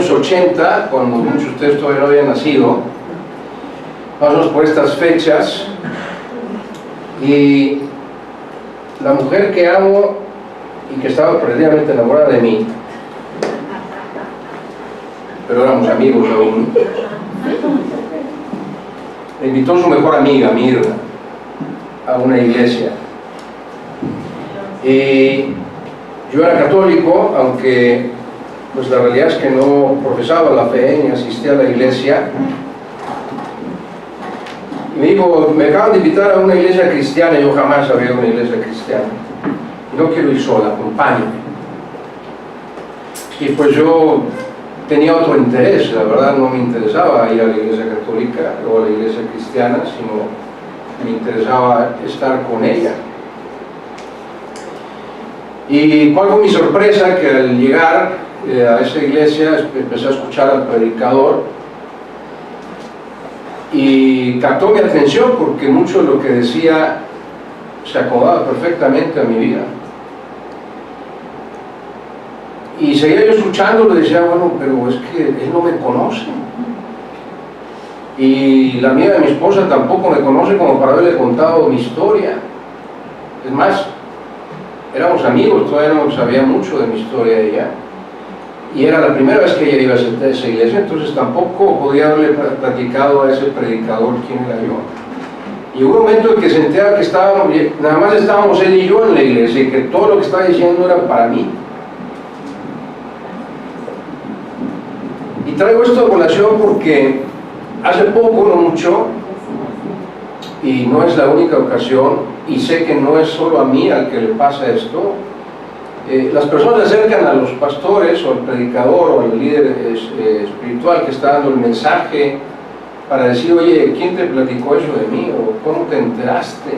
80, cuando muchos de ustedes todavía no habían nacido, más o menos por estas fechas, y la mujer que amo y que estaba perdidamente enamorada de mí, pero éramos amigos aún, me invitó su mejor amiga, Mirna, a una iglesia. Y yo era católico, aunque pues la realidad es que no profesaba la fe ni asistía a la iglesia. Y me dijo, me acaban de invitar a una iglesia cristiana, yo jamás había ido a una iglesia cristiana. Y no quiero ir sola, acompáñame. Y pues yo tenía otro interés, la verdad no me interesaba ir a la iglesia católica o a la iglesia cristiana, sino me interesaba estar con ella. Y cuál fue mi sorpresa, que al llegar a esa iglesia empecé a escuchar al predicador y captó mi atención porque mucho de lo que decía se acomodaba perfectamente a mi vida. Y seguía yo escuchándolo y decía, bueno, pero es que él no me conoce. Y la amiga de mi esposa tampoco me conoce como para haberle contado mi historia. Es más, éramos amigos, todavía no sabía mucho de mi historia de ella. Y era la primera vez que ella iba a esa iglesia, entonces tampoco podía haberle platicado a ese predicador quién era yo. Y hubo un momento en que sentía que nada más estábamos él y yo en la iglesia y que todo lo que estaba diciendo era para mí. Y traigo esto a colación porque hace poco, no mucho, y no es la única ocasión, y sé que no es solo a mí al que le pasa esto, las personas se acercan a los pastores o al predicador o al líder espiritual que está dando el mensaje para decir, oye, ¿quién te platicó eso de mí? ¿O cómo te enteraste?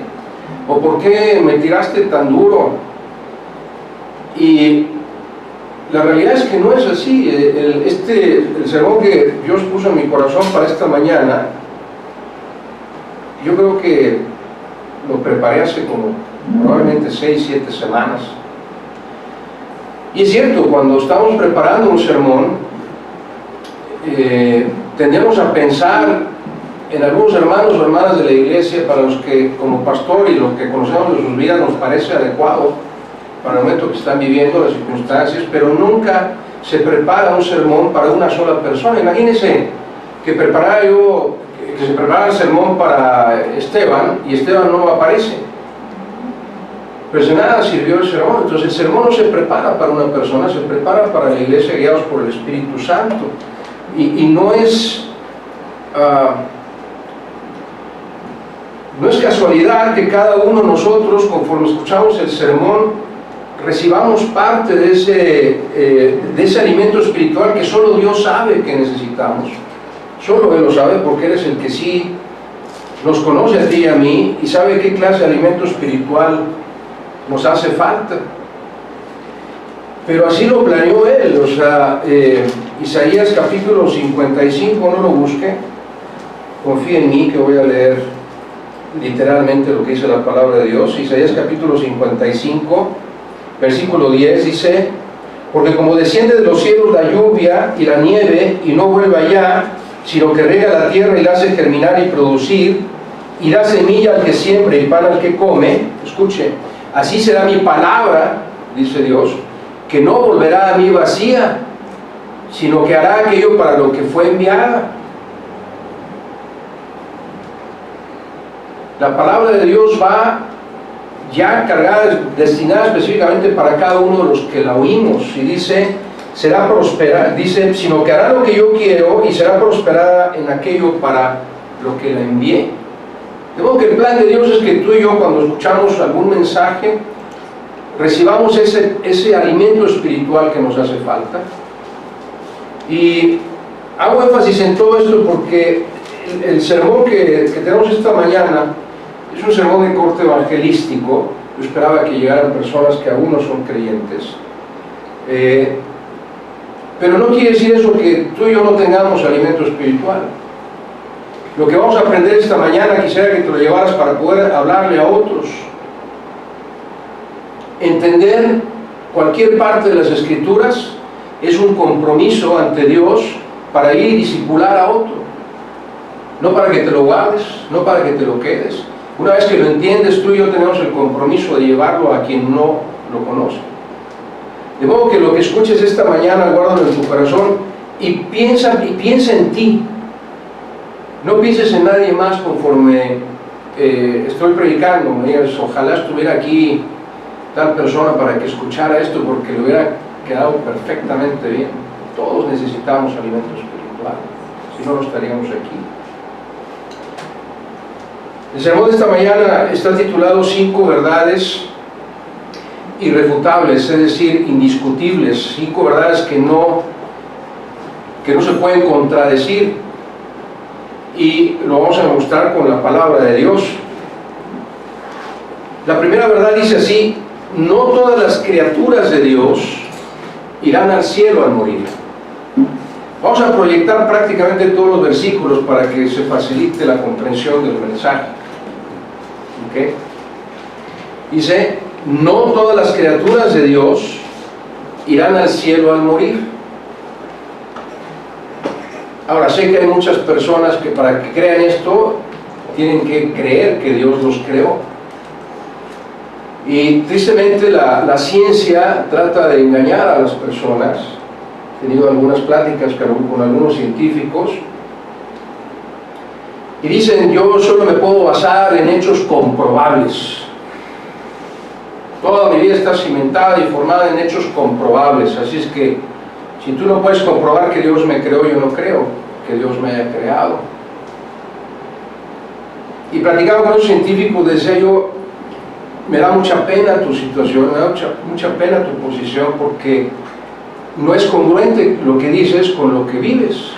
¿O por qué me tiraste tan duro? Y la realidad es que no es así. El sermón que Dios puso en mi corazón para esta mañana, yo creo que lo preparé hace como probablemente 6, 7 semanas. Y es cierto, cuando estamos preparando un sermón, tendemos a pensar en algunos hermanos o hermanas de la iglesia para los que como pastor y los que conocemos de sus vidas nos parece adecuado para el momento que están viviendo, las circunstancias, pero nunca se prepara un sermón para una sola persona. Imagínense que se preparara el sermón para Esteban y Esteban no aparece. Pues de nada sirvió el sermón. Entonces el sermón no se prepara para una persona, se prepara para la iglesia guiados por el Espíritu Santo. Y no es casualidad que cada uno de nosotros, conforme escuchamos el sermón, recibamos parte de ese alimento espiritual que solo Dios sabe que necesitamos. Solo Él lo sabe porque Él es el que sí nos conoce a ti y a mí y sabe qué clase de alimento espiritual nos hace falta. Pero así lo planeó Él. O sea, Isaías capítulo 55, no lo busque, confíe en mí que voy a leer literalmente lo que dice la palabra de Dios. Isaías capítulo 55, versículo 10 dice, porque como desciende de los cielos la lluvia y la nieve y no vuelve allá, sino que riega la tierra y la hace germinar y producir, y da semilla al que siembra y pan al que come, escuche, así será mi palabra, dice Dios, que no volverá a mí vacía, sino que hará aquello para lo que fue enviada. La palabra de Dios va ya cargada, destinada específicamente para cada uno de los que la oímos, y dice, será prosperada, dice, sino que hará lo que yo quiero y será prosperada en aquello para lo que la envié. De modo que el plan de Dios es que tú y yo, cuando escuchamos algún mensaje, recibamos ese alimento espiritual que nos hace falta. Y hago énfasis en todo esto porque el sermón que tenemos esta mañana es un sermón de corte evangelístico. Yo esperaba que llegaran personas que aún no son creyentes. Pero no quiere decir eso que tú y yo no tengamos alimento espiritual. Lo que vamos a aprender esta mañana quisiera que te lo llevaras para poder hablarle a otros. Entender cualquier parte de las Escrituras es un compromiso ante Dios para ir y discipular a otro. No para que te lo guardes, no para que te lo quedes. Una vez que lo entiendes, tú y yo tenemos el compromiso de llevarlo a quien no lo conoce. De modo que lo que escuches esta mañana, guárdalo en tu corazón y piensa en ti. No pienses en nadie más conforme estoy predicando. Me digas, ojalá estuviera aquí tal persona para que escuchara esto, porque le hubiera quedado perfectamente bien. Todos necesitamos alimento espiritual, si no, no estaríamos aquí. El sermón de esta mañana está titulado 5 verdades irrefutables, es decir, indiscutibles, 5 verdades que no se pueden contradecir, y lo vamos a demostrar con la palabra de Dios. La primera verdad dice así: no todas las criaturas de Dios irán al cielo al morir. Vamos a proyectar prácticamente todos los versículos para que se facilite la comprensión del mensaje. ¿Okay? Dice: no todas las criaturas de Dios irán al cielo al morir. Ahora, sé que hay muchas personas que para que crean esto tienen que creer que Dios los creó. Y tristemente la ciencia trata de engañar a las personas. He tenido algunas pláticas con algunos científicos y dicen: yo solo me puedo basar en hechos comprobables. Toda mi vida está cimentada y formada en hechos comprobables, así es que si tú no puedes comprobar que Dios me creó, yo no creo que Dios me haya creado. Y platicaba con un científico, decía yo: me da mucha pena tu situación, me da mucha pena tu posición, porque no es congruente lo que dices con lo que vives.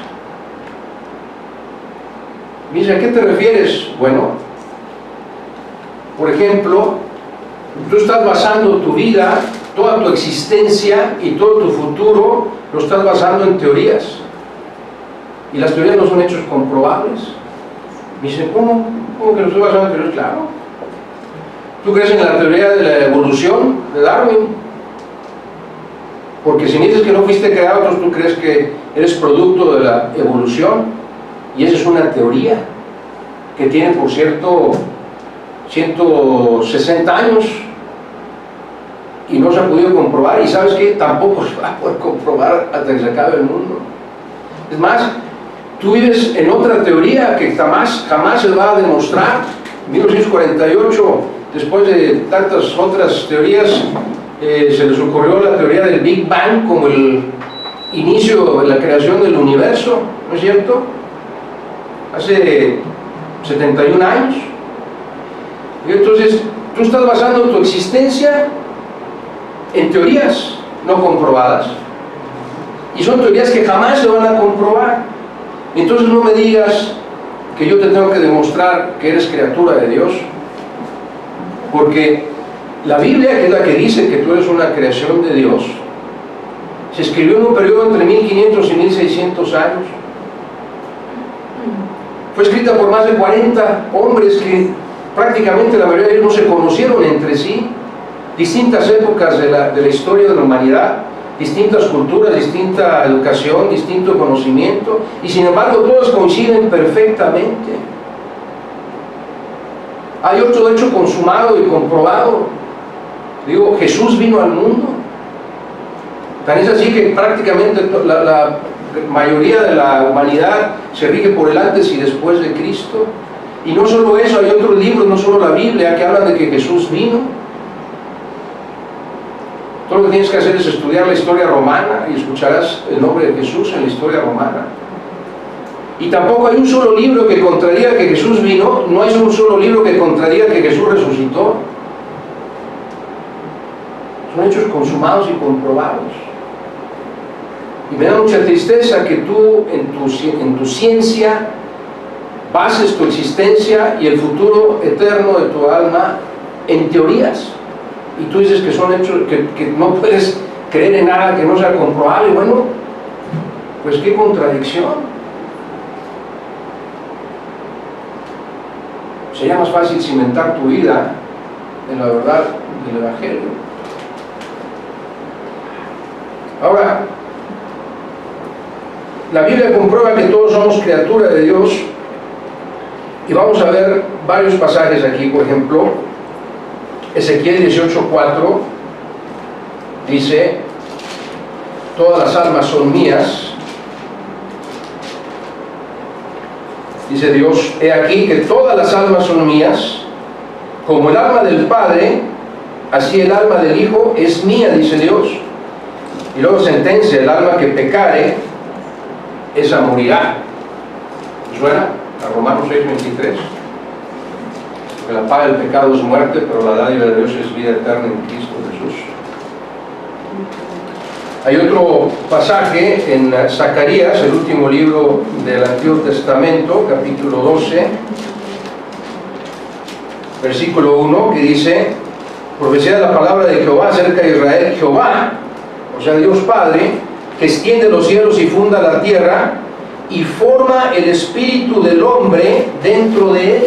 Me dice: ¿a qué te refieres? Bueno, por ejemplo, tú estás basando tu vida, toda tu existencia y todo tu futuro lo estás basando en teorías, y las teorías no son hechos comprobables. Me dice: ¿cómo que lo estoy basando en teorías? Claro. ¿Tú crees en la teoría de la evolución de Darwin? Porque si me dices que no fuiste creado, entonces tú crees que eres producto de la evolución, y esa es una teoría que tiene, por cierto, 160 años y no se ha podido comprobar, y ¿sabes qué? Tampoco se va a poder comprobar hasta que se acabe el mundo. Es más, tú vives en otra teoría que jamás se va a demostrar. En 1948, después de tantas otras teorías, se les ocurrió la teoría del Big Bang como el inicio de la creación del universo, ¿no es cierto? Hace 71 años. Y entonces tú estás basando tu existencia en teorías no comprobadas, y son teorías que jamás se van a comprobar. Entonces no me digas que yo te tengo que demostrar que eres criatura de Dios, porque la Biblia, que es la que dice que tú eres una creación de Dios, se escribió en un periodo entre 1500 y 1600 años. Fue escrita por más de 40 hombres que prácticamente la mayoría de ellos no se conocieron entre sí. Distintas épocas de la historia de la humanidad, distintas culturas, distinta educación, distinto conocimiento, y sin embargo todos coinciden perfectamente. Hay otro hecho consumado y comprobado. Digo, Jesús vino al mundo. Tan es así que prácticamente la mayoría de la humanidad se rige por el antes y después de Cristo. Y no solo eso, hay otros libros, no solo la Biblia, que hablan de que Jesús vino. Todo lo que tienes que hacer es estudiar la historia romana y escucharás el nombre de Jesús en la historia romana. Y tampoco hay un solo libro que contradiga que Jesús vino, no hay un solo libro que contradiga que Jesús resucitó. Son hechos consumados y comprobados. Y me da mucha tristeza que tú en tu ciencia bases tu existencia y el futuro eterno de tu alma en teorías. Y tú dices que son hechos, que no puedes creer en nada que no sea comprobable. Bueno, pues qué contradicción. Sería más fácil cimentar tu vida en la verdad del Evangelio. Ahora, la Biblia comprueba que todos somos criaturas de Dios, y vamos a ver varios pasajes aquí. Por ejemplo, Ezequiel 18:4 dice: todas las almas son mías. Dice Dios: he aquí que todas las almas son mías, como el alma del Padre, así el alma del Hijo es mía, dice Dios. Y luego sentencia: el alma que pecare, esa morirá. ¿Suena? A Romanos 6:23. Que la paga del pecado es muerte, pero la dádiva de Dios es vida eterna en Cristo Jesús. Hay otro pasaje en Zacarías, el último libro del Antiguo Testamento, capítulo 12, versículo 1, que dice: profecía de la palabra de Jehová acerca de Israel. Jehová, o sea Dios Padre, que extiende los cielos y funda la tierra, y forma el espíritu del hombre dentro de él.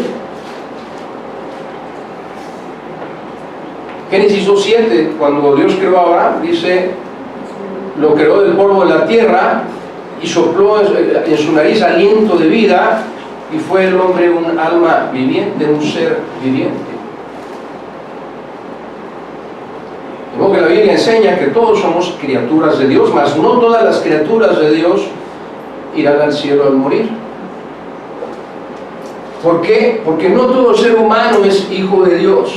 Génesis 2:7, cuando Dios creó a Abraham, dice: lo creó del polvo de la tierra y sopló en su nariz aliento de vida, y fue el hombre un alma viviente, un ser viviente. De modo que la Biblia enseña que todos somos criaturas de Dios, mas no todas las criaturas de Dios irán al cielo al morir. ¿Por qué? Porque no todo ser humano es hijo de Dios.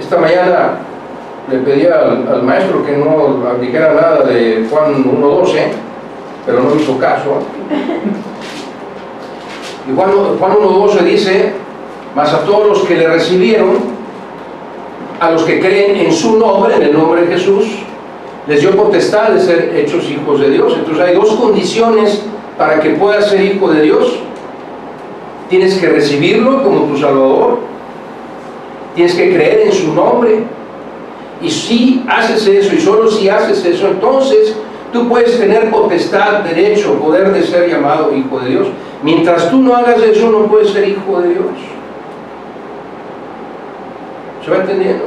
Esta mañana le pedí al maestro que no dijera nada de Juan 1:12, pero no hizo caso. Y Juan 1:12 dice: mas a todos los que le recibieron, a los que creen en su nombre, en el nombre de Jesús, les dio potestad de ser hechos hijos de Dios. Entonces hay dos condiciones para que puedas ser hijo de Dios. Tienes que recibirlo como tu Salvador, tienes que creer en su nombre, y si haces eso, y solo si haces eso, entonces tú puedes tener potestad, derecho, poder de ser llamado hijo de Dios. Mientras tú no hagas eso, no puedes ser hijo de Dios. ¿Se va entendiendo?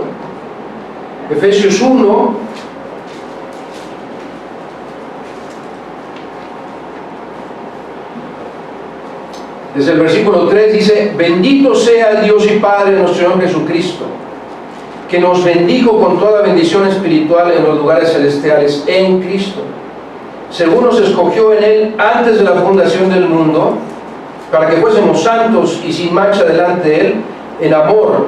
Efesios 1, desde el versículo 3 dice: bendito sea el Dios y Padre de nuestro Señor Jesucristo, que nos bendijo con toda bendición espiritual en los lugares celestiales en Cristo, según nos escogió en Él antes de la fundación del mundo, para que fuésemos santos y sin mancha delante de Él, en amor,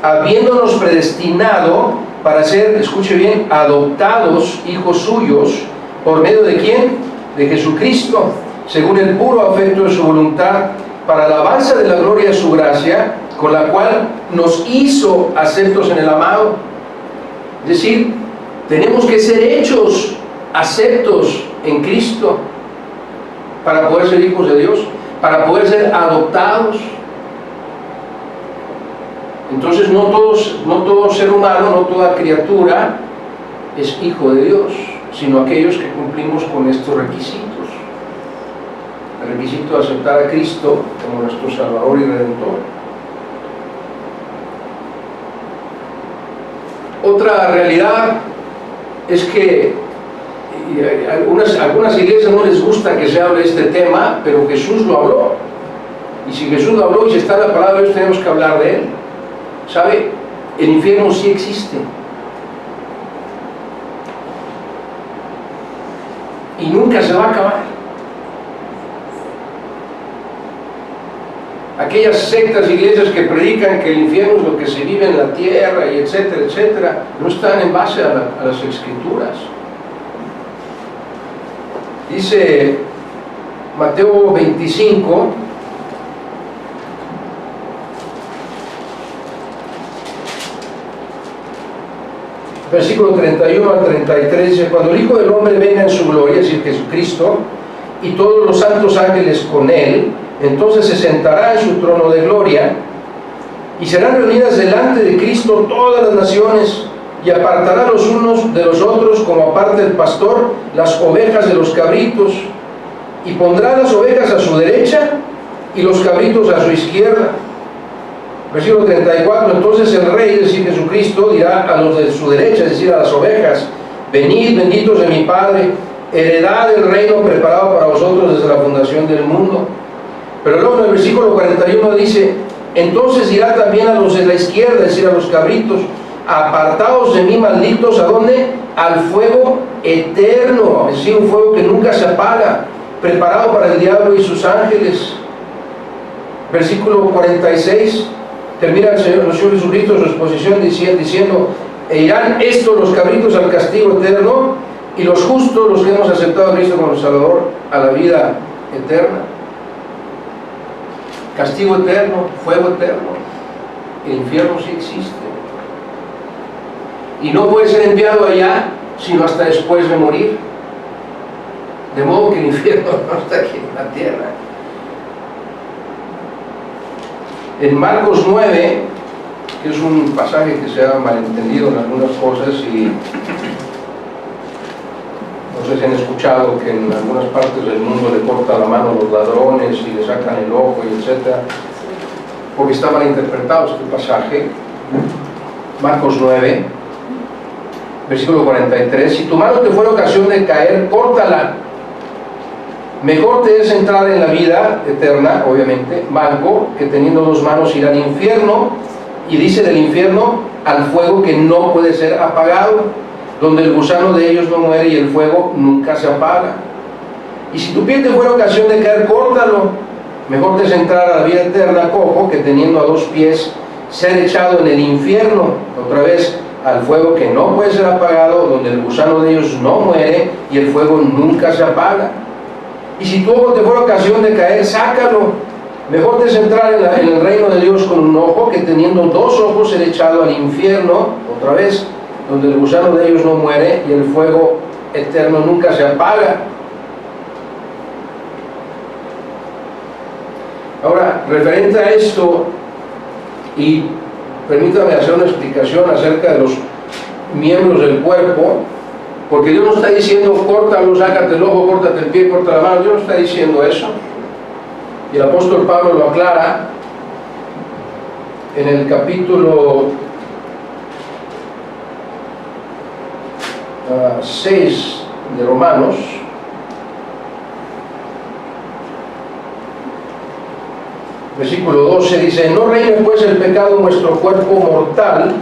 habiéndonos predestinado para ser, escuche bien, adoptados hijos suyos, ¿por medio de quién? De Jesucristo, según el puro afecto de su voluntad, para alabanza de la gloria de su gracia, con la cual nos hizo aceptos en el amado. Es decir, tenemos que ser hechos aceptos en Cristo para poder ser hijos de Dios, para poder ser adoptados. Entonces no todo ser humano, no toda criatura es hijo de Dios, sino aquellos que cumplimos con estos requisitos. El requisito de aceptar a Cristo como nuestro Salvador y Redentor. Otra realidad es que algunas iglesias no les gusta que se hable de este tema, pero Jesús lo habló. Y si Jesús lo habló y si está en la palabra de Dios, tenemos que hablar de él. ¿Sabe? El infierno sí existe. Y nunca se va a acabar. Aquellas sectas, iglesias que predican que el infierno es lo que se vive en la tierra, y etcétera, etcétera, no están en base a las Escrituras. Dice Mateo 25, versículo 31 al 33, dice: cuando el Hijo del Hombre venga en su gloria, es decir, Jesucristo, y todos los santos ángeles con él, entonces se sentará en su trono de gloria, y serán reunidas delante de Cristo todas las naciones, y apartará los unos de los otros, como aparta el pastor las ovejas de los cabritos, y pondrá las ovejas a su derecha y los cabritos a su izquierda. Versículo 34, entonces el Rey, es decir, Jesucristo, dirá a los de su derecha, es decir, a las ovejas: venid, benditos de mi Padre, heredad del reino preparado para vosotros desde la fundación del mundo. Pero luego en el versículo 41 dice: entonces dirá también a los de la izquierda, es decir, a los cabritos: apartaos de mí, malditos, ¿a dónde? Al fuego eterno, es decir, un fuego que nunca se apaga, preparado para el diablo y sus ángeles. Versículo 46, termina el Señor Jesucristo su exposición diciendo: e irán estos los cabritos al castigo eterno, y los justos, los que hemos aceptado a Cristo como Salvador, a la vida eterna. Castigo eterno, fuego eterno. El infierno sí existe. Y no puede ser enviado allá, sino hasta después de morir. De modo que el infierno no está aquí en la tierra. En Marcos 9, que es un pasaje que se ha malentendido en algunas cosas, y no sé si han escuchado que en algunas partes del mundo le cortan la mano a los ladrones y le sacan el ojo y etcétera, porque está mal interpretado este pasaje. Marcos 9, versículo 43: si tu mano te fuera ocasión de caer, córtala. Mejor te es entrar en la vida eterna, obviamente, manco, que teniendo dos manos ir al infierno, y dice del infierno, al fuego que no puede ser apagado, donde el gusano de ellos no muere y el fuego nunca se apaga. Y si tu pie te fuera ocasión de caer, córtalo. Mejor te es entrar a la vida eterna cojo, que teniendo a dos pies ser echado en el infierno, otra vez al fuego que no puede ser apagado, donde el gusano de ellos no muere y el fuego nunca se apaga. Y si tu ojo te fuera ocasión de caer, sácalo. Mejor te es entrar en el reino de Dios con un ojo, que teniendo dos ojos ser echado al infierno, otra vez, donde el gusano de ellos no muere y el fuego eterno nunca se apaga. Ahora, referente a esto, y permítame hacer una explicación acerca de los miembros del cuerpo, porque Dios no está diciendo córtalo, sácate el ojo, córtate el pie, corta la mano. Dios no está diciendo eso. Y el apóstol Pablo lo aclara en el capítulo 6 de Romanos, versículo 12, dice: no reine pues el pecado en vuestro cuerpo mortal,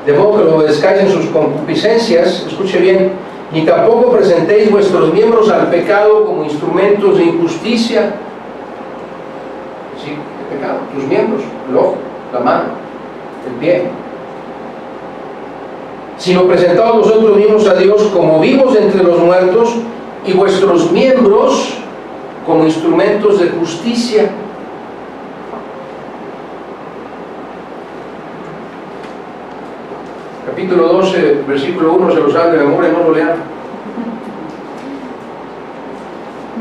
de modo que lo obedezcáis en sus concupiscencias, escuche bien, ni tampoco presentéis vuestros miembros al pecado como instrumentos de injusticia. Sí, el pecado, tus miembros, el ojo, la mano, el pie. Sino presentaos vosotros mismos a Dios como vivos entre los muertos, y vuestros miembros como instrumentos de justicia. Capítulo 12, versículo 1, se lo saben de memoria, no lo lean.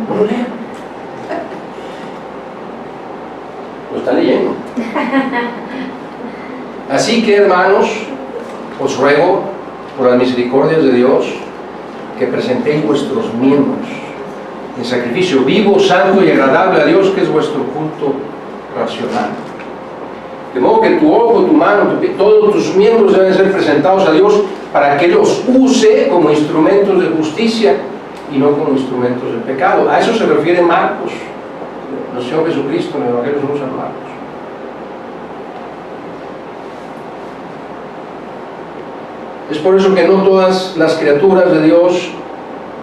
No lo lean. Lo está leyendo. Así que, hermanos, os ruego, por las misericordias de Dios, que presentéis vuestros miembros en sacrificio vivo, santo y agradable a Dios, que es vuestro culto racional. De modo que tu ojo, tu mano, tu pie, todos tus miembros deben ser presentados a Dios para que los use como instrumentos de justicia y no como instrumentos de pecado. A eso se refiere Marcos, el Señor Jesucristo en el Evangelio de San Marcos. Es por eso que no todas las criaturas de Dios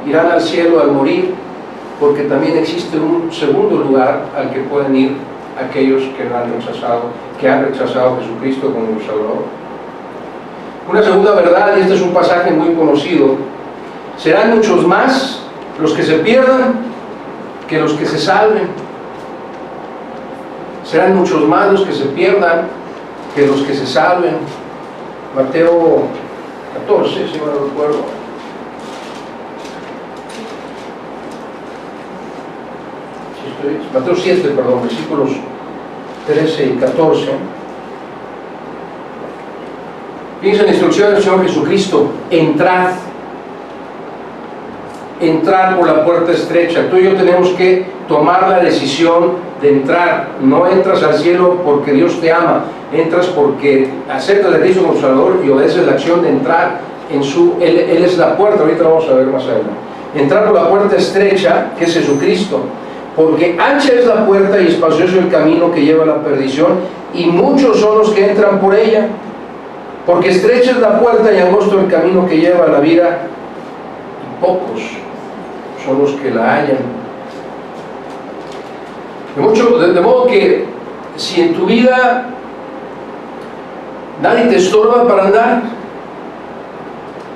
irán al cielo al morir, porque también existe un segundo lugar al que pueden ir aquellos que han rechazado a Jesucristo como su Salvador. Una segunda verdad, y este es un pasaje muy conocido: serán muchos más los que se pierdan que los que se salven. Serán muchos más los que se pierdan que los que se salven. Mateo 14, si no me recuerdo. Mateo 7, perdón, versículos 13 y 14. Fíjense en la instrucción del Señor Jesucristo: entrad por la puerta estrecha. Tú y yo tenemos que tomar la decisión de entrar. No entras al cielo porque Dios te ama, entras porque aceptas a Cristo como Salvador y obedeces la acción de entrar en Él es la puerta. Ahorita vamos a ver más adelante. entrar por la puerta estrecha, que es Jesucristo, porque ancha es la puerta y espacioso el camino que lleva a la perdición, y muchos son los que entran por ella, porque estrecha es la puerta y angosto el camino que lleva a la vida, y pocos son los que la hallan. De modo que si en tu vida nadie te estorba para andar,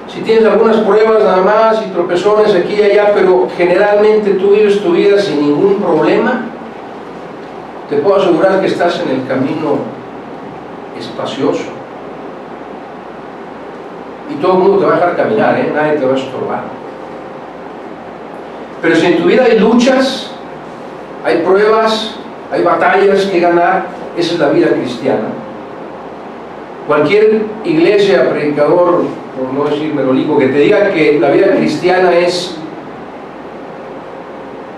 si tienes algunas pruebas nada más y tropezones aquí y allá, pero generalmente tú vives tu vida sin ningún problema, te puedo asegurar que estás en el camino espacioso. Y todo el mundo te va a dejar caminar, nadie te va a estorbar. Pero si en tu vida hay luchas, hay pruebas, hay batallas que ganar, esa es la vida cristiana. Cualquier iglesia, predicador, por no decir merolico, que te diga que la vida cristiana es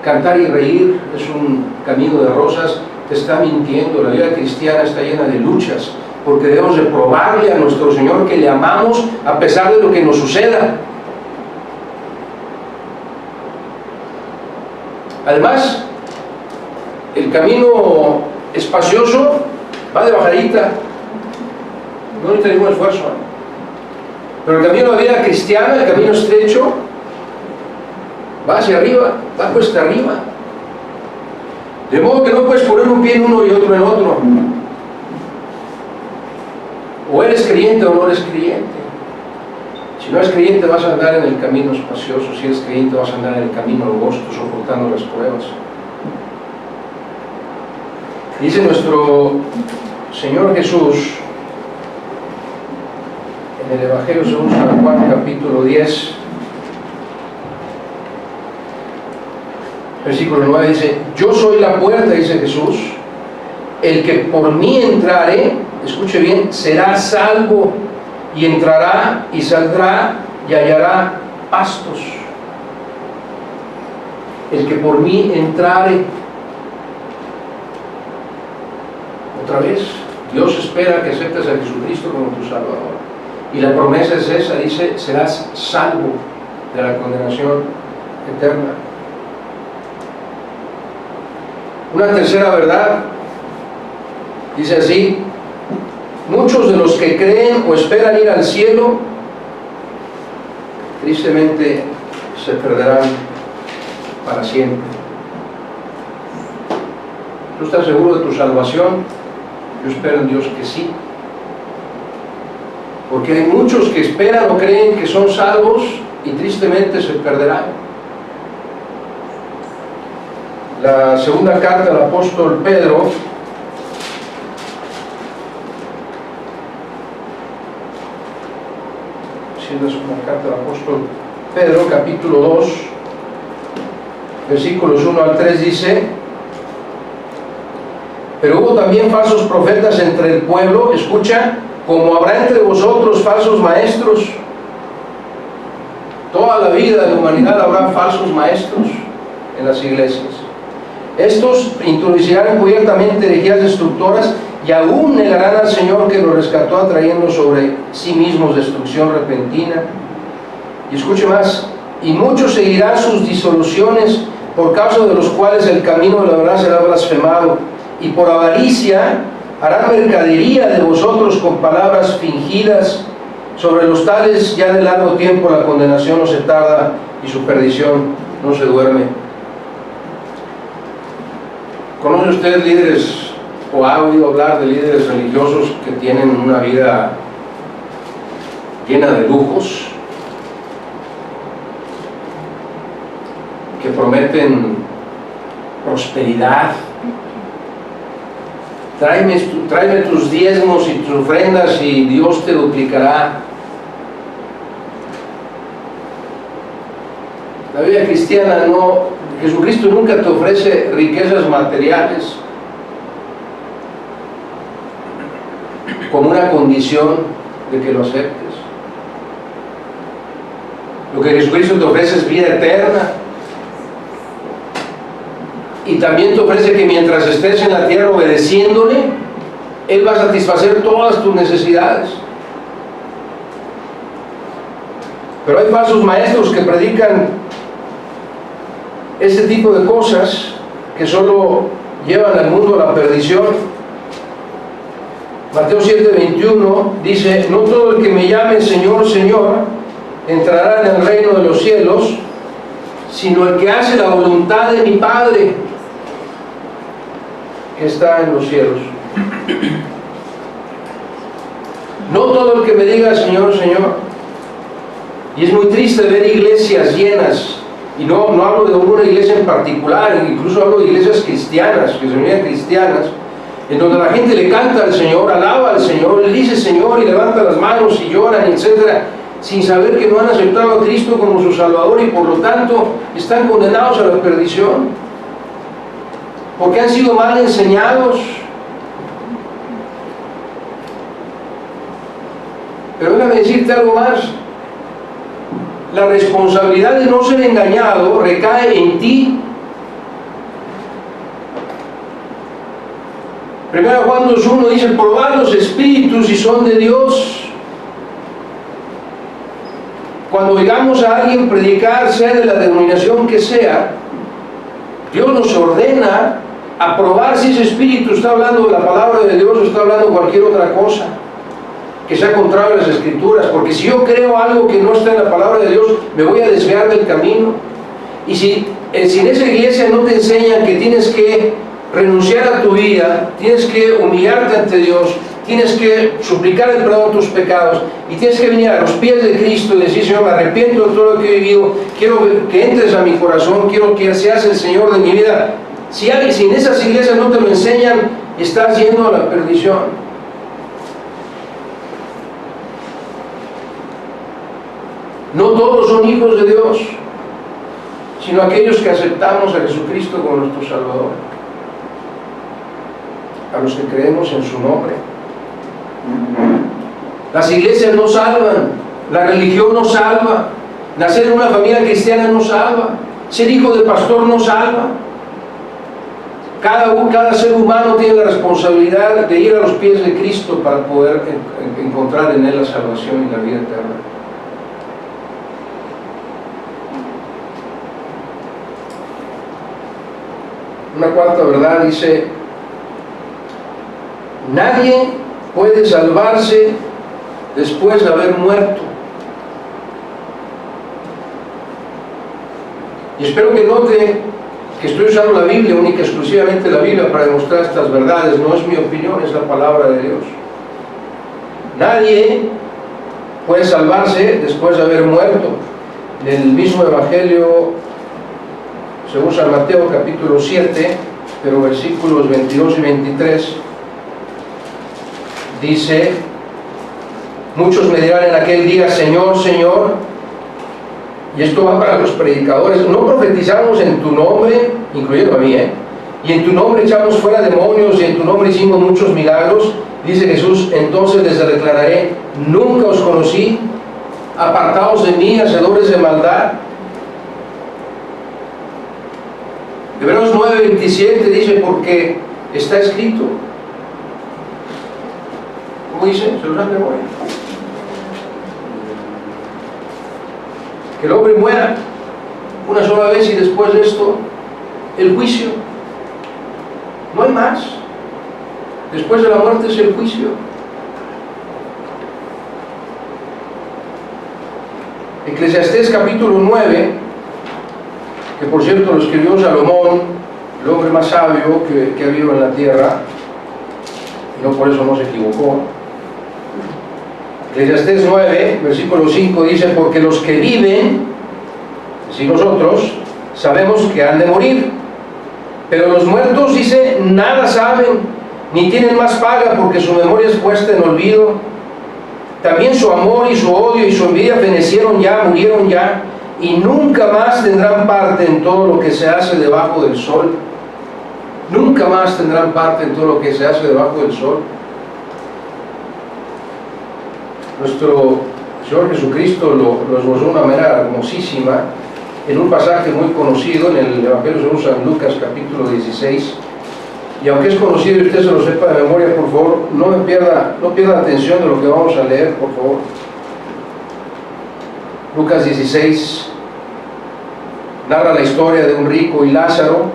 cantar y reír, es un camino de rosas, te está mintiendo. La vida cristiana está llena de luchas, porque debemos de probarle a nuestro Señor que le amamos a pesar de lo que nos suceda. Además, el camino espacioso va de bajadita, no necesita ningún esfuerzo, pero el camino de la vida cristiana, el camino estrecho, va hacia arriba, va cuesta arriba, de modo que no puedes poner un pie en uno y otro en otro. O eres creyente o no eres creyente. Si no eres creyente vas a andar en el camino espacioso, si eres creyente vas a andar en el camino angosto, soportando las pruebas. Dice nuestro Señor Jesús en el Evangelio según San Juan, capítulo 10, versículo 9, dice: yo soy la puerta, dice Jesús, el que por mí entrare, escuche bien, será salvo, y entrará y saldrá y hallará pastos. El que por mí entrare. Otra vez, Dios espera que aceptes a Jesucristo como tu Salvador, y la promesa es esa, dice: serás salvo de la condenación eterna. Una tercera verdad dice así: muchos de los que creen o esperan ir al cielo, tristemente se perderán para siempre. ¿Tú estás seguro de tu salvación? Yo espero en Dios que sí, porque hay muchos que esperan o creen que son salvos y tristemente se perderán. La segunda carta del apóstol Pedro, siendo una carta del apóstol Pedro, capítulo 2, versículos 1 al 3, dice: pero hubo también falsos profetas entre el pueblo, escucha, como habrá entre vosotros falsos maestros. Toda la vida de la humanidad habrá falsos maestros en las iglesias. Estos introducirán encubiertamente herejías destructoras y aún negarán al Señor que los rescató, atrayendo sobre sí mismos destrucción repentina. Y escuche más: y muchos seguirán sus disoluciones, por causa de los cuales el camino de la verdad será blasfemado, y por avaricia harán mercadería de vosotros con palabras fingidas. Sobre los tales ya de largo tiempo la condenación no se tarda y su perdición no se duerme. ¿Conoce usted líderes o ha oído hablar de líderes religiosos que tienen una vida llena de lujos, que prometen prosperidad? Tráeme tus diezmos y tus ofrendas y Dios te duplicará. La vida cristiana no, Jesucristo nunca te ofrece riquezas materiales como una condición de que lo aceptes. Lo que Jesucristo te ofrece es vida eterna. Y también te ofrece que mientras estés en la tierra obedeciéndole, Él va a satisfacer todas tus necesidades. Pero hay falsos maestros que predican este tipo de cosas que solo llevan al mundo a la perdición. Mateo 7:21 dice: no todo el que me llame Señor, Señor, entrará en el reino de los cielos, sino el que hace la voluntad de mi Padre que está en los cielos. No todo el que me diga Señor, Señor. Y es muy triste ver iglesias llenas, y no hablo de una iglesia en particular, incluso hablo de iglesias cristianas, que se llaman cristianas, en donde la gente le canta al Señor, alaba al Señor, le dice Señor y levanta las manos y lloran, etc., sin saber que no han aceptado a Cristo como su Salvador y por lo tanto están condenados a la perdición, porque han sido mal enseñados. Pero déjame decirte algo más. La responsabilidad de no ser engañado recae en ti. 1 Juan 2:1 dice: probad los espíritus si son de Dios. Cuando oigamos a alguien predicar, sea de la denominación que sea, Dios nos ordena a probar si ese espíritu está hablando de la palabra de Dios o está hablando de cualquier otra cosa que sea contrario a las Escrituras, porque si yo creo algo que no está en la palabra de Dios, me voy a desviar del camino. Y si en esa iglesia no te enseñan que tienes que renunciar a tu vida, tienes que humillarte ante Dios, tienes que suplicar el perdón de tus pecados, y tienes que venir a los pies de Cristo y decir: Señor, me arrepiento de todo lo que he vivido, quiero que entres a mi corazón, quiero que seas el Señor de mi vida. Si en esas iglesias no te lo enseñan, estás yendo a la perdición. No todos son hijos de Dios, sino aquellos que aceptamos a Jesucristo como nuestro Salvador, a los que creemos en su nombre. Las iglesias no salvan, la religión no salva, nacer en una familia cristiana no salva, ser hijo de pastor no salva. Cada ser humano tiene la responsabilidad de ir a los pies de Cristo para poder encontrar en Él la salvación y la vida eterna. Una cuarta verdad dice: nadie puede salvarse después de haber muerto. Y espero que note que estoy usando la Biblia, única y exclusivamente la Biblia, para demostrar estas verdades. No es mi opinión, es la palabra de Dios. Nadie puede salvarse después de haber muerto. En el mismo Evangelio según San Mateo capítulo 7, pero versículos 22 y 23, dice: muchos me dirán en aquel día: Señor, Señor. Y esto va para los predicadores: ¿no profetizamos en tu nombre, incluyendo a mí, y en tu nombre echamos fuera demonios, y en tu nombre hicimos muchos milagros? Dice Jesús: entonces les declararé: nunca os conocí, apartaos de mí, hacedores de maldad. Hebreos 9:27 dice: porque está escrito. ¿Cómo dice? Se los dan de memoria. Que el hombre muera una sola vez y después de esto el juicio. No hay más. Después de la muerte es el juicio. Eclesiastés capítulo 9, que por cierto lo escribió Salomón, el hombre más sabio que ha habido en la tierra, y no por eso no se equivocó. Eclesiastés 9, versículo 5 dice: porque los que viven, si nosotros, sabemos que han de morir, pero los muertos, dice, nada saben, ni tienen más paga, porque su memoria es puesta en olvido. También su amor y su odio y su envidia fenecieron ya, murieron ya, y nunca más tendrán parte en todo lo que se hace debajo del sol. Nunca más tendrán parte en todo lo que se hace debajo del sol. Nuestro Señor Jesucristo lo esbozó de una manera hermosísima en un pasaje muy conocido en el Evangelio según San Lucas capítulo 16. Y aunque es conocido y usted se lo sepa de memoria, por favor, no pierda atención de lo que vamos a leer, por favor. Lucas 16, narra la historia de un rico y Lázaro,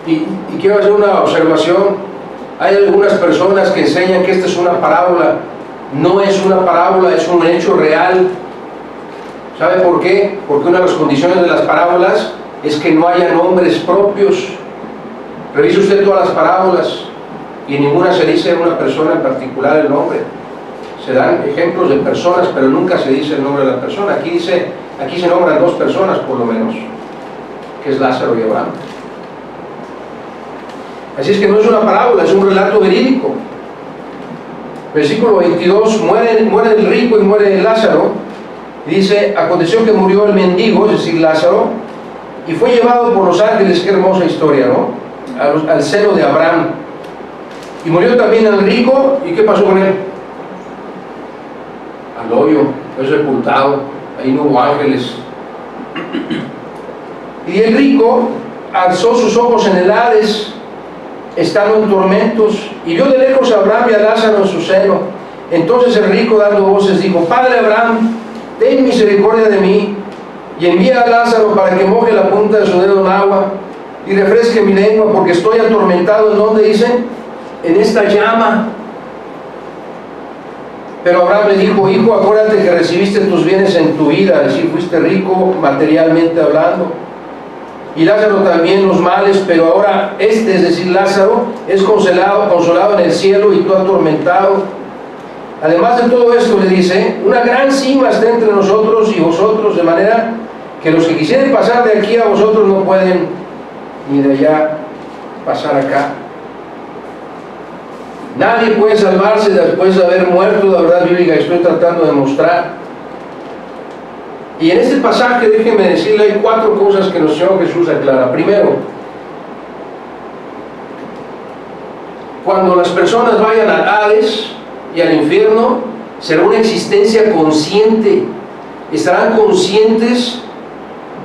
y quiero hacer una observación. Hay algunas personas que enseñan que esta es una parábola. No es una parábola, es un hecho real. ¿Sabe por qué? Porque una de las condiciones de las parábolas es que no haya nombres propios. Revise usted todas las parábolas y en ninguna se dice a una persona en particular el nombre. Se dan ejemplos de personas, pero nunca se dice el nombre de la persona. Aquí se nombran dos personas por lo menos, que es Lázaro y Abraham. Así es que no es una parábola, es un relato verídico. Versículo 22, muere el rico y muere Lázaro. Y dice, aconteció que murió el mendigo, es decir, Lázaro, y fue llevado por los ángeles. Qué hermosa historia, ¿no? Al seno de Abraham. Y murió también el rico, ¿y qué pasó con él? Al hoyo, fue sepultado, ahí no hubo ángeles. Y el rico alzó sus ojos en el Hades, estando en tormentos, y vio de lejos a Abraham y a Lázaro en su seno. Entonces el rico, dando voces, dijo, Padre Abraham, ten misericordia de mí, y envía a Lázaro para que moje la punta de su dedo en agua, y refresque mi lengua, porque estoy atormentado. ¿En dónde dice? En esta llama. Pero Abraham le dijo, hijo, acuérdate que recibiste tus bienes en tu vida, es decir, fuiste rico materialmente hablando, y Lázaro también los males, pero ahora es decir, Lázaro, es consolado en el cielo y tú atormentado. Además de todo esto, le dice, una gran cima está entre nosotros y vosotros, de manera que los que quisieren pasar de aquí a vosotros no pueden, ni de allá pasar acá. Nadie puede salvarse después de haber muerto, la verdad bíblica que estoy tratando de mostrar. Y en este pasaje, déjenme decirle, hay 4 cosas que nuestro Señor Jesús aclara. Primero, cuando las personas vayan al Hades y al infierno, será una existencia consciente. Estarán conscientes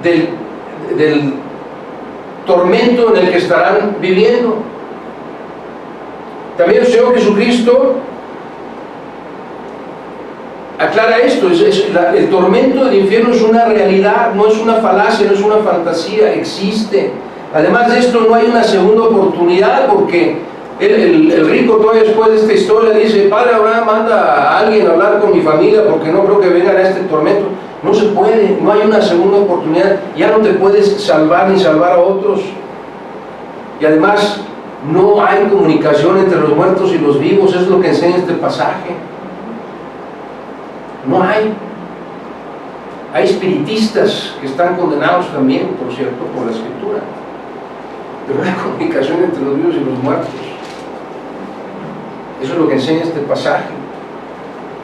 del tormento en el que estarán viviendo. También el Señor Jesucristo aclara esto, el tormento del infierno es una realidad, no es una falacia, no es una fantasía, existe. Además de esto, no hay una segunda oportunidad, porque el rico todavía después de esta historia dice, Padre Abraham, manda a alguien a hablar con mi familia, porque no creo que vengan a este tormento. No se puede, no hay una segunda oportunidad, ya no te puedes salvar ni salvar a otros. Y además, no hay comunicación entre los muertos y los vivos, eso es lo que enseña este pasaje. No hay. Hay espiritistas que están condenados también, por cierto, por la Escritura. Pero no hay comunicación entre los vivos y los muertos. Eso es lo que enseña este pasaje.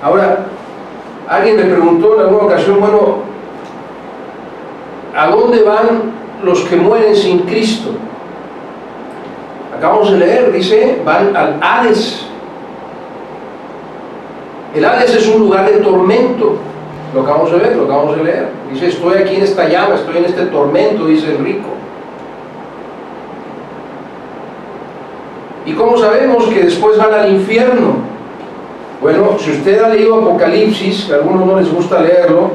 Ahora, alguien me preguntó en alguna ocasión, bueno, ¿a dónde van los que mueren sin Cristo? Acabamos de leer, dice, van al Hades. El Hades es un lugar de tormento. Lo acabamos de ver, lo acabamos de leer. Dice, estoy aquí en esta llama, estoy en este tormento, dice el rico. ¿Y cómo sabemos que después van al infierno? Bueno, si usted ha leído Apocalipsis, a algunos no les gusta leerlo,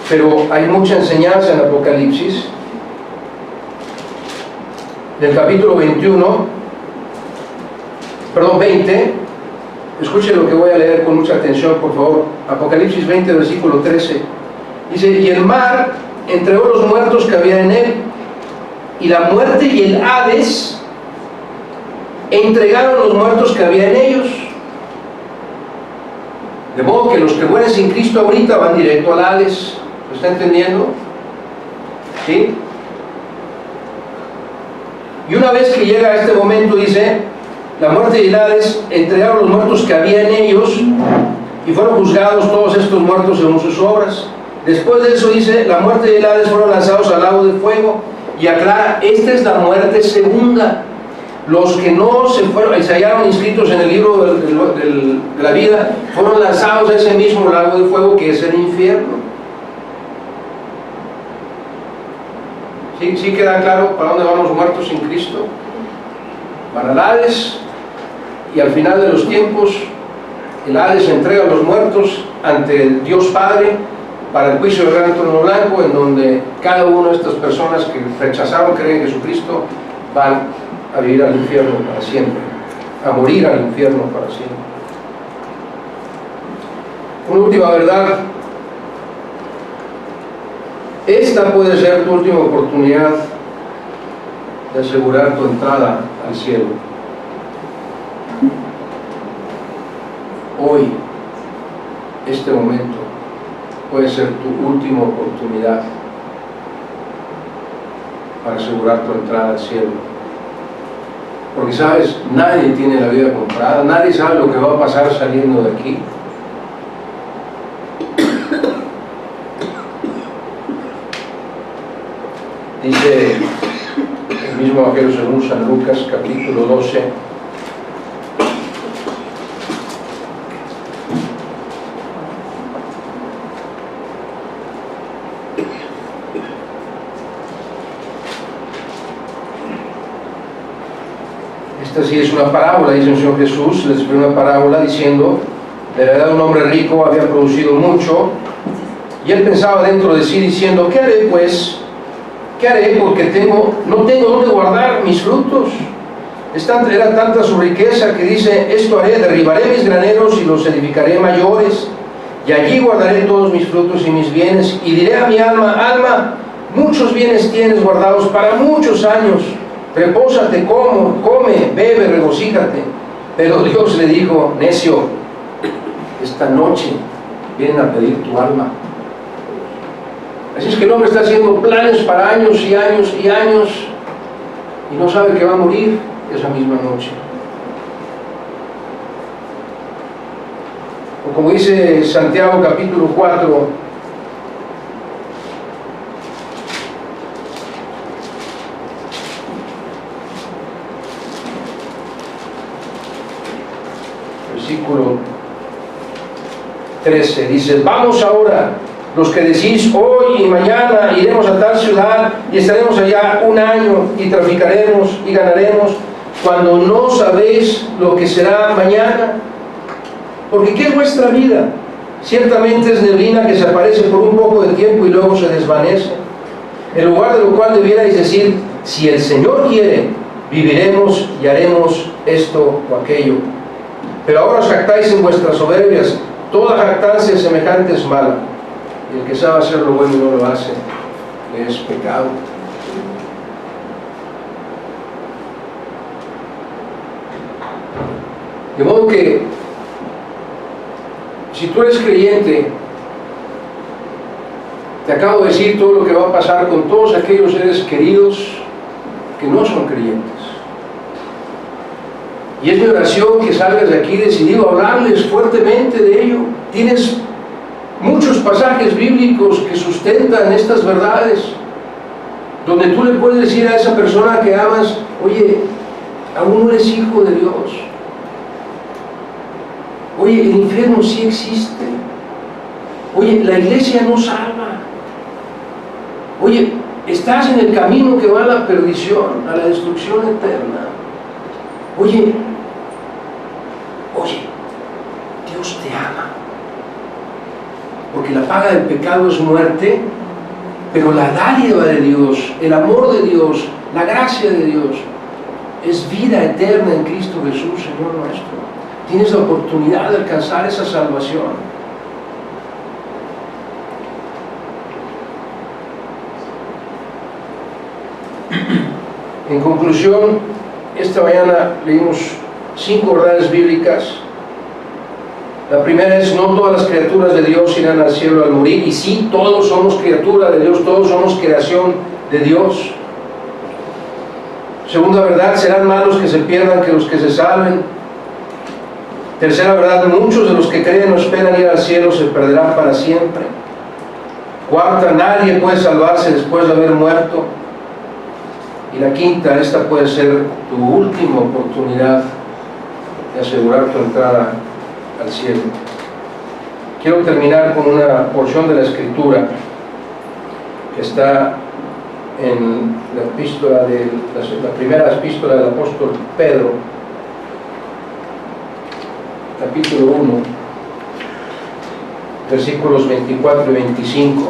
pero hay mucha enseñanza en Apocalipsis. Del capítulo 20, escuche lo que voy a leer con mucha atención, por favor. Apocalipsis 20, versículo 13. Dice, y el mar entregó los muertos que había en él, y la muerte y el Hades entregaron los muertos que había en ellos. De modo que los que mueren sin Cristo ahorita van directo al Hades. ¿Lo está entendiendo? ¿Sí? Y una vez que llega a este momento, dice, la muerte y el Hades entregaron los muertos que había en ellos, y fueron juzgados todos estos muertos según sus obras. Después de eso, dice, la muerte y el Hades fueron lanzados al lago de fuego. Y aclara, esta es la muerte segunda. Los que no se hallaron inscritos en el libro de la vida fueron lanzados a ese mismo lago de fuego, que es el infierno. ¿Sí queda claro para dónde van los muertos sin Cristo? Van al Hades, y al final de los tiempos el Hades entrega a los muertos ante Dios Padre, para el juicio del gran trono blanco, en donde cada una de estas personas que rechazaron creer en Jesucristo van a vivir al infierno para siempre, a morir al infierno para siempre. Una última verdad: esta puede ser tu última oportunidad de asegurar tu entrada al cielo. Hoy, este momento, puede ser tu última oportunidad para asegurar tu entrada al cielo. Porque sabes, nadie tiene la vida comprada, nadie sabe lo que va a pasar saliendo de aquí. Dice el mismo Evangelio según San Lucas, capítulo 12, esta sí es una parábola, dice el Señor Jesús, les dio una parábola diciendo: de verdad un hombre rico había producido mucho, y él pensaba dentro de sí diciendo: ¿qué haré pues? ¿Qué haré? Porque no tengo dónde guardar mis frutos. Era tanta su riqueza que dice: esto haré, derribaré mis graneros y los edificaré mayores, y allí guardaré todos mis frutos y mis bienes, y diré a mi alma: alma, muchos bienes tienes guardados para muchos años, repósate, come, bebe, regocíjate. Pero Dios le dijo: necio, esta noche vienen a pedir tu alma. Así es que el hombre está haciendo planes para años y años y años, y no sabe que va a morir esa misma noche. O como dice Santiago capítulo 4, versículo 13, dice: vamos ahora, los que decís hoy y mañana iremos a tal ciudad y estaremos allá un año y traficaremos y ganaremos, cuando no sabéis lo que será mañana. Porque ¿qué es vuestra vida? Ciertamente es neblina que se aparece por un poco de tiempo y luego se desvanece. En lugar de lo cual debierais decir: si el Señor quiere, viviremos y haremos esto o aquello. Pero ahora os jactáis en vuestras soberbias. Toda jactancia semejante es mala, y el que sabe hacer lo bueno y no lo hace, es pecado. De modo que, si tú eres creyente, te acabo de decir todo lo que va a pasar con todos aquellos seres queridos que no son creyentes. Y es mi oración que salgas de aquí decidido a hablarles fuertemente de ello. Tienes muchos pasajes bíblicos que sustentan estas verdades, donde tú le puedes decir a esa persona que amas: oye, aún no eres hijo de Dios. Oye, el infierno sí existe. Oye, la iglesia no salva. Oye, estás en el camino que va a la perdición, a la destrucción eterna. Oye, Dios te ama. Porque la paga del pecado es muerte, pero la dádiva de Dios, el amor de Dios, la gracia de Dios, es vida eterna en Cristo Jesús, Señor nuestro. Tienes la oportunidad de alcanzar esa salvación. En conclusión, esta mañana leímos 5 verdades bíblicas. La primera es: no todas las criaturas de Dios irán al cielo al morir. Y sí, todos somos criaturas de Dios, todos somos creación de Dios. Segunda verdad: serán más los que se pierdan que los que se salven. Tercera verdad: muchos de los que creen o esperan ir al cielo se perderán para siempre. Cuarta: nadie puede salvarse después de haber muerto. Y la quinta: esta puede ser tu última oportunidad de asegurar tu entrada al cielo. Quiero terminar con una porción de la Escritura que está en la primera epístola del apóstol Pedro, capítulo 1, versículos 24 y 25.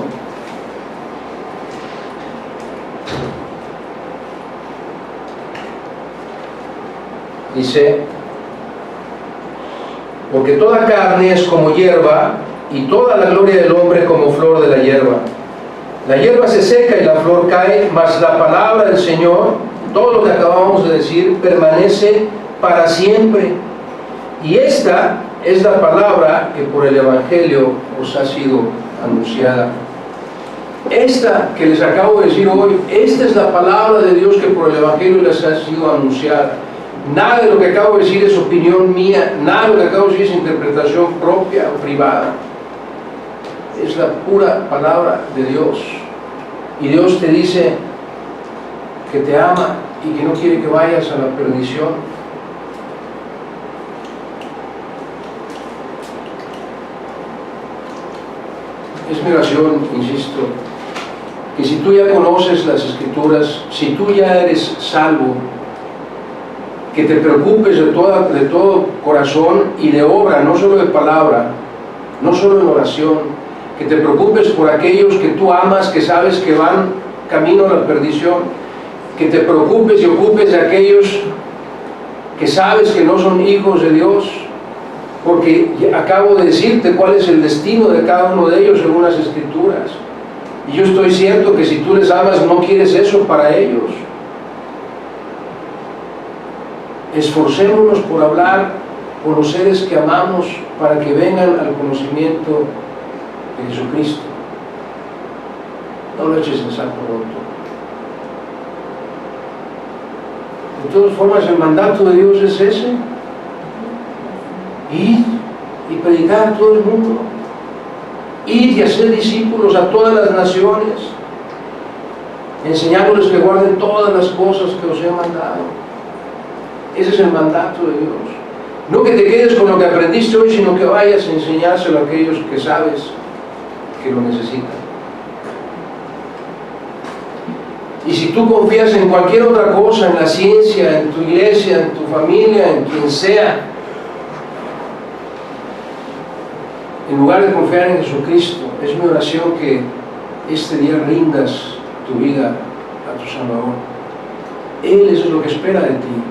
Dice: porque toda carne es como hierba, y toda la gloria del hombre como flor de la hierba. La hierba se seca y la flor cae, mas la palabra del Señor, todo lo que acabamos de decir, permanece para siempre. Y esta es la palabra que por el Evangelio os ha sido anunciada. Esta que les acabo de decir hoy, esta es la palabra de Dios que por el Evangelio les ha sido anunciada. Nada de lo que acabo de decir es opinión mía, nada de lo que acabo de decir es interpretación propia o privada. Es la pura palabra de Dios. Y Dios te dice que te ama y que no quiere que vayas a la perdición. Es mi oración, insisto, que si tú ya conoces las Escrituras, si tú ya eres salvo, que te preocupes de todo corazón y de obra, no solo de palabra, no solo en oración, que te preocupes por aquellos que tú amas, que sabes que van camino a la perdición, que te preocupes y ocupes de aquellos que sabes que no son hijos de Dios, porque acabo de decirte cuál es el destino de cada uno de ellos según las Escrituras. Y yo estoy cierto que si tú les amas, no quieres eso para ellos. Esforcémonos por hablar con los seres que amamos para que vengan al conocimiento de Jesucristo. No lo eches en saco roto. De todas formas, el mandato de Dios es ese: ir y predicar a todo el mundo, ir y hacer discípulos a todas las naciones, enseñándoles que guarden todas las cosas que os he mandado. Ese es el mandato de Dios. No que te quedes con lo que aprendiste hoy, sino que vayas a enseñárselo a aquellos que sabes que lo necesitan. Y si tú confías en cualquier otra cosa, en la ciencia, en tu iglesia, en tu familia, en quien sea, en lugar de confiar en Jesucristo, es mi oración que este día rindas tu vida a tu Salvador. Él es lo que espera de ti.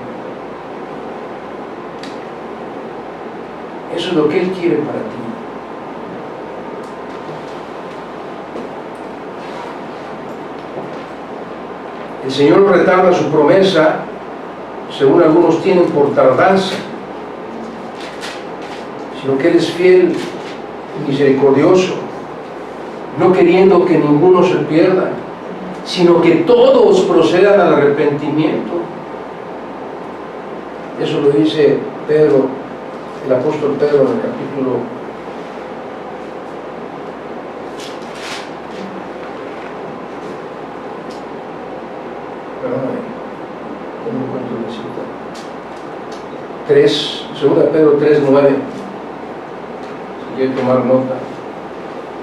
Eso es lo que Él quiere para ti. El Señor no retarda su promesa, según algunos tienen por tardanza, sino que Él es fiel y misericordioso, no queriendo que ninguno se pierda, sino que todos procedan al arrepentimiento. Eso lo dice Pedro, el apóstol Pedro, en el capítulo 3, 2 Pedro 3:9. Si quiere tomar nota,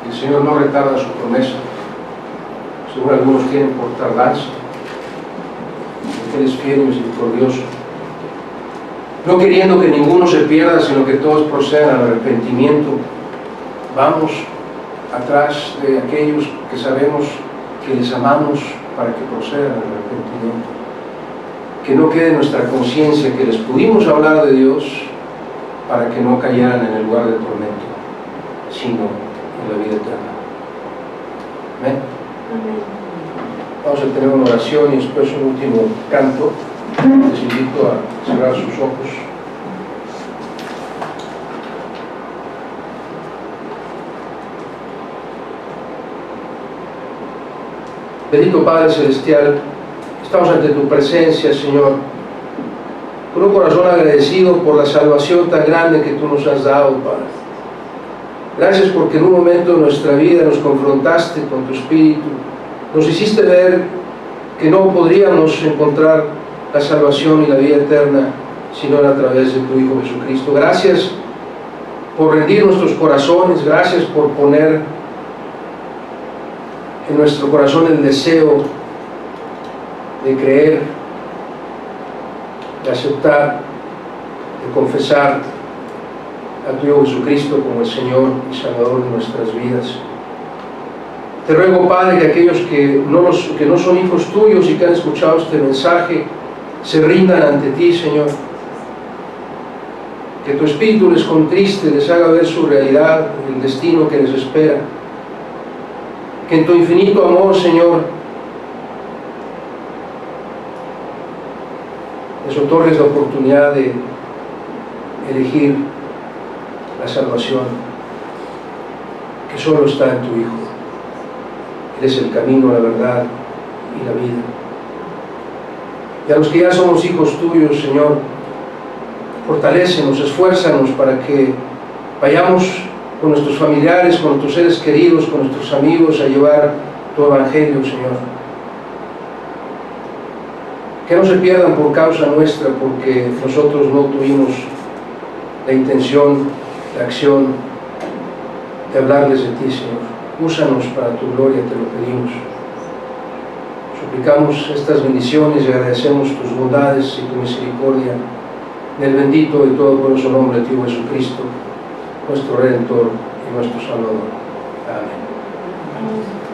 el Señor no retarda su promesa, según algunos tienen por tardanza, porque Él es fiel y misericordioso, no queriendo que ninguno se pierda, sino que todos procedan al arrepentimiento. Vamos atrás de aquellos que sabemos que les amamos para que procedan al arrepentimiento. Que no quede en nuestra conciencia que les pudimos hablar de Dios para que no cayeran en el lugar de tormento, sino en la vida eterna. ¿Amén? Amén. Vamos a tener una oración y después un último canto. Les invito a cerrar sus ojos. Bendito Padre Celestial, estamos ante tu presencia, Señor, con un corazón agradecido por la salvación tan grande que tú nos has dado, Padre. Gracias porque en un momento de nuestra vida nos confrontaste con tu Espíritu, nos hiciste ver que no podríamos encontrar la salvación y la vida eterna sino a través de tu Hijo Jesucristo. Gracias por rendir nuestros corazones, gracias por poner en nuestro corazón el deseo de creer, de aceptar, de confesar a tu Hijo Jesucristo como el Señor y Salvador de nuestras vidas. Te ruego, Padre, que aquellos que no son hijos tuyos y que han escuchado este mensaje se rindan ante ti, Señor. Que tu Espíritu les contriste, les haga ver su realidad, el destino que les espera. Que en tu infinito amor, Señor, les otorgues la oportunidad de elegir la salvación, que solo está en tu Hijo. Él es el camino, la verdad y la vida. Y a los que ya somos hijos tuyos, Señor, fortalécenos, esfuérzanos para que vayamos con nuestros familiares, con nuestros seres queridos, con nuestros amigos a llevar tu Evangelio, Señor. Que no se pierdan por causa nuestra, porque nosotros no tuvimos la intención, la acción de hablarles de ti, Señor. Úsanos para tu gloria, te lo pedimos. Suplicamos estas bendiciones y agradecemos tus bondades y tu misericordia en el bendito y todopoderoso nombre de tu Hijo Jesucristo, nuestro Redentor y nuestro Salvador. Amén.